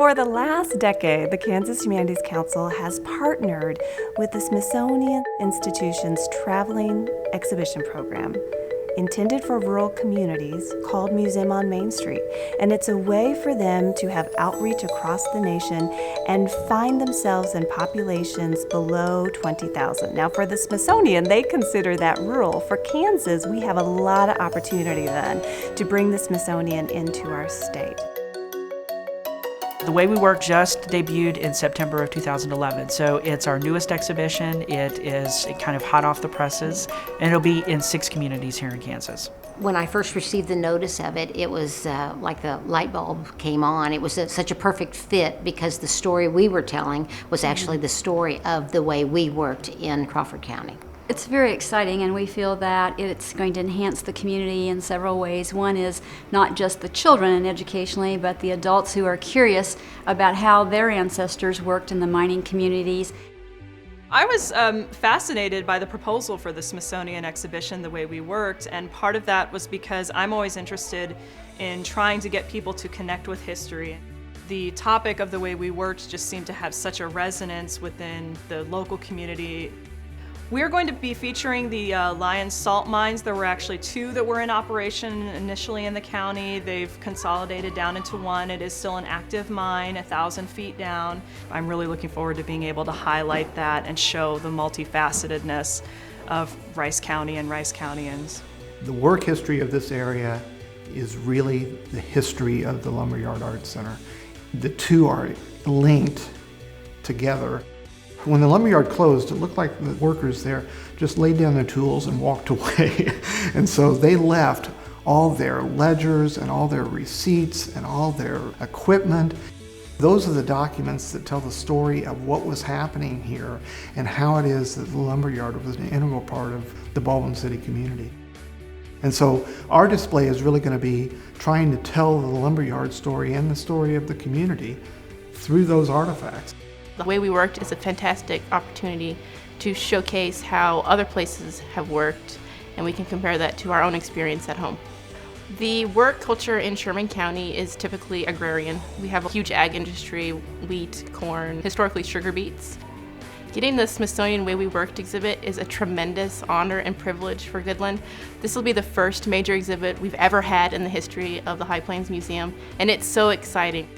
For the last decade, the Kansas Humanities Council has partnered with the Smithsonian Institution's traveling exhibition program, intended for rural communities, called Museum on Main Street. And it's a way for them to have outreach across the nation and find themselves in populations below 20,000. Now, for the Smithsonian, they consider that rural. For Kansas, we have a lot of opportunity then to bring the Smithsonian into our state. The Way We Work just debuted in September of 2011, so it's our newest exhibition. It is kind of hot off the presses, and it'll be in 6 communities here in Kansas. When I first received the notice of it, it was like the light bulb came on. It was such a perfect fit because the story we were telling was actually the story of the way we worked in Crawford County. It's very exciting, and we feel that it's going to enhance the community in several ways. One is not just the children and educationally, but the adults who are curious about how their ancestors worked in the mining communities. I was fascinated by the proposal for the Smithsonian exhibition, The Way We Worked, and part of that was because I'm always interested in trying to get people to connect with history. The topic of The Way We Worked just seemed to have such a resonance within the local community. We're going to be featuring the Lion salt mines. There were actually 2 that were in operation initially in the county. They've consolidated down into 1. It is still an active mine, 1,000 feet down. I'm really looking forward to being able to highlight that and show the multifacetedness of Rice County and Rice Countyans. The work history of this area is really the history of the Lumberyard Arts Center. The 2 are linked together. When the lumberyard closed, it looked like the workers there just laid down their tools and walked away. And so they left all their ledgers and all their receipts and all their equipment. Those are the documents that tell the story of what was happening here and how it is that the lumberyard was an integral part of the Baldwin City community. And so our display is really going to be trying to tell the lumberyard story and the story of the community through those artifacts. The Way We Worked is a fantastic opportunity to showcase how other places have worked, and we can compare that to our own experience at home. The work culture in Sherman County is typically agrarian. We have a huge ag industry, wheat, corn, historically sugar beets. Getting the Smithsonian Way We Worked exhibit is a tremendous honor and privilege for Goodland. This will be the first major exhibit we've ever had in the history of the High Plains Museum, and it's so exciting.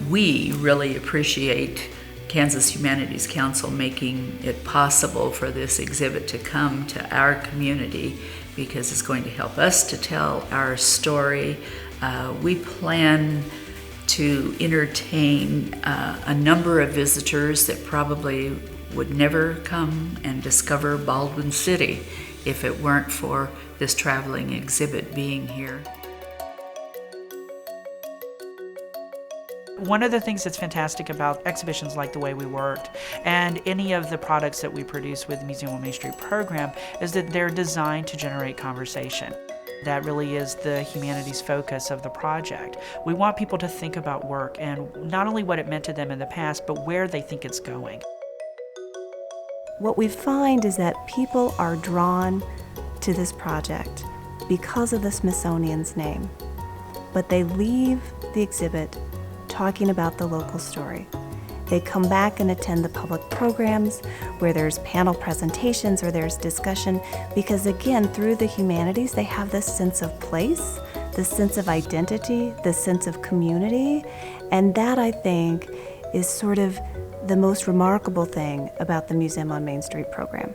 We really appreciate Kansas Humanities Council making it possible for this exhibit to come to our community because it's going to help us to tell our story. We plan to entertain a number of visitors that probably would never come and discover Baldwin City if it weren't for this traveling exhibit being here. One of the things that's fantastic about exhibitions like The Way We Worked and any of the products that we produce with the Museum on Main Street program is that they're designed to generate conversation. That really is the humanities focus of the project. We want people to think about work and not only what it meant to them in the past, but where they think it's going. What we find is that people are drawn to this project because of the Smithsonian's name, but they leave the exhibit talking about the local story. They come back and attend the public programs where there's panel presentations or there's discussion because, again, through the humanities, they have this sense of place, this sense of identity, this sense of community, and that, I think, is sort of the most remarkable thing about the Museum on Main Street program.